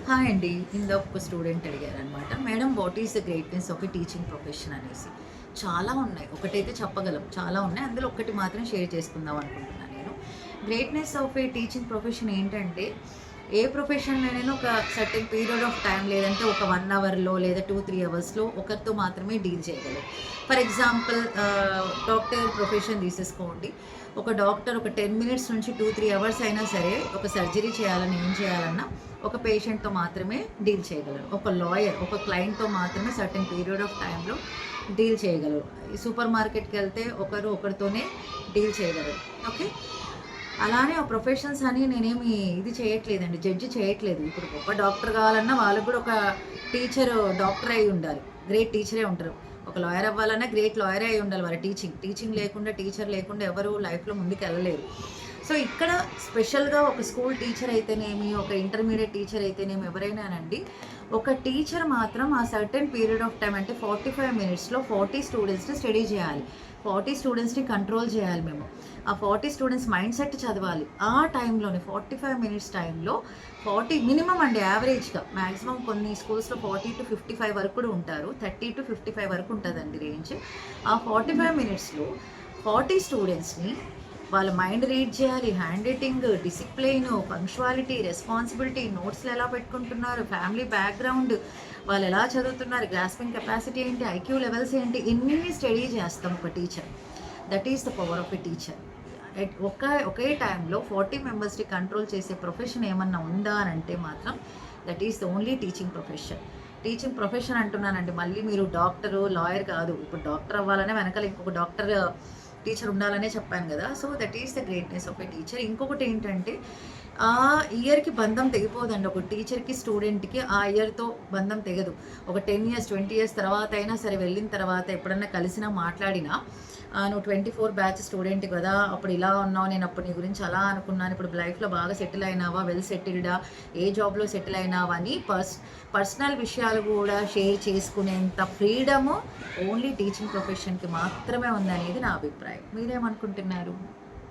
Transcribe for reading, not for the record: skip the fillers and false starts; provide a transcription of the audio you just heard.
Hi అండి. ఇందాక ఒక స్టూడెంట్ అడిగారనమాట. Madam what is the greatness of a teaching profession అనేసి. చాలా ఉన్నాయి. ఒకటైతే చెప్పగలం. చాలా ఉన్నాయి. అందులో ఒక్కటి మాత్రం షేర్ చేసుకుందాం అనుకుంటున్నాను నేను. Greatness of A teaching profession ఏంటంటే, ఏ ప్రొఫెషన్‌లోనైనా ఒక సర్టెన్ పీరియడ్ ఆఫ్ టైమ్ లేదంటే ఒక 1 అవర్‌లో లేదా 2, 3 అవర్స్‌లో ఒకరితో మాత్రమే డీల్ చేయగలరు. ఫర్ ఎగ్జాంపుల్ డాక్టర్ ప్రొఫెషన్ తీసేసుకోండి. ఒక డాక్టర్ ఒక 10 మినిట్స్ నుంచి 2, 3 అవర్స్ అయినా సరే ఒక సర్జరీ చేయాలన్నా, ఏం చేయాలన్నా ఒక పేషెంట్‌తో మాత్రమే డీల్ చేయగలరు. ఒక లాయర్ ఒక క్లయింట్‌తో మాత్రమే సర్టెన్ పీరియడ్ ఆఫ్ టైమ్‌లో డీల్ చేయగలరు. ఈ సూపర్ మార్కెట్‌కెళ్తే ఒకరితోనే డీల్ చేయగలరు. ఓకే. అలానే ఆ ప్రొఫెషనల్స్ అని నేనేమి ఇది చేయట్లేదండి. జడ్జ్ చేయట్లేదు. ఇప్పుడు గొప్ప డాక్టర్ కావాలన్నా వాళ్ళకి కూడా ఒక టీచర్ డాక్టర్ అయి ఉండాలి. గ్రేట్ టీచరే ఉంటారు. ఒక లాయర్ అవ్వాలన్నా గ్రేట్ లాయరే అయి ఉండాలి వాళ్ళ టీచింగ్ లేకుండా, టీచర్ లేకుండా ఎవరు లైఫ్‌లో ముందుకెళ్ళలేరు. సో, ఇక్కడ స్పెషల్‌గా ఒక స్కూల్ టీచర్ అయితేనేమి, ఒక ఇంటర్మీడియేట్ టీచర్ అయితేనేమి ఎవరైనానండి, ఒక టీచర్ మాత్రం ఆ సర్టెన్ పీరియడ్ ఆఫ్ టైమ్ అంటే 45 మినిట్స్‌లో 40 స్టూడెంట్స్‌ని స్టడీ చేయాలి. 40 స్టూడెంట్స్‌ని కంట్రోల్ చేయాలి మేము. ఆ 40 స్టూడెంట్స్ మైండ్ సెట్ చదవాలి. ఆ టైంలోనే 45 మినిట్స్ టైంలో 40 మినిమమ్ అండి యావరేజ్‌గా. మాక్సిమం కొన్ని స్కూల్స్‌లో 40-55 వరకు కూడా ఉంటారు. 30-55 వరకు ఉంటదండి రేంజ్. ఆ 45 మినిట్స్‌లో 40 స్టూడెంట్స్‌ని వాళ్ళ మైండ్ రీడ్ చేయాలి. Hand writing, discipline, punctuality, responsibility, నోట్స్‌లు ఎలా పెట్టుకుంటున్నారు, ఫ్యామిలీ బ్యాక్‌గ్రౌండ్, వాళ్ళు ఎలా చదువుతున్నారు, గ్రాస్పింగ్ కెపాసిటీ ఏంటి, ఐక్యూ లెవెల్స్ ఏంటి, ఇన్ని స్టడీ చేస్తాం ఒక teacher. That is the power of a teacher. ఒకే టైంలో 40 మెంబర్స్‌ని కంట్రోల్ చేసే ప్రొఫెషన్ ఏమన్నా ఉందా అని అంటే మాత్రం that is the only teaching profession. Teaching profession అంటున్నానండి. మళ్ళీ మీరు డాక్టరు, లాయర్ కాదు. ఇప్పుడు డాక్టర్ అవ్వాలనే వెనకాల ఇంకొక టీచర్ ఉండాలనే చెప్పాను గదా! So, that is the greatness of a teacher. ఇంకొకటేంటంటే, ఆ ఇయర్‌కి బంధం తెగిపోదండి. ఒక టీచర్‌కి, స్టూడెంట్‌కి ఆ ఇయర్‌తో బంధం తెగదు. ఒక 10 ఇయర్స్, 20 ఇయర్స్ తర్వాత అయినా సరే వెళ్ళిన తర్వాత ఎప్పుడన్నా కలిసినా, మాట్లాడినా "నువ్వు 24 బ్యాచ్ స్టూడెంట్ కదా! అప్పుడు ఇలా ఉన్నావు. నేనప్పుడు నీ గురించి అలా అనుకున్నాను. ఇప్పుడు లైఫ్‌లో బాగా సెటిల్ అయినావా? వెల్ సెటిల్డా? ఏ జాబ్‌లో సెటిల్ అయినావా?" అని పర్సనల్ విషయాలు గూడా షేర్ చేసుకునేంత ఫ్రీడము ఓన్లీ టీచింగ్ ప్రొఫెషన్‌కి మాత్రమే ఉందనేది నా అభిప్రాయం. మీరేమనుకుంటున్నారు?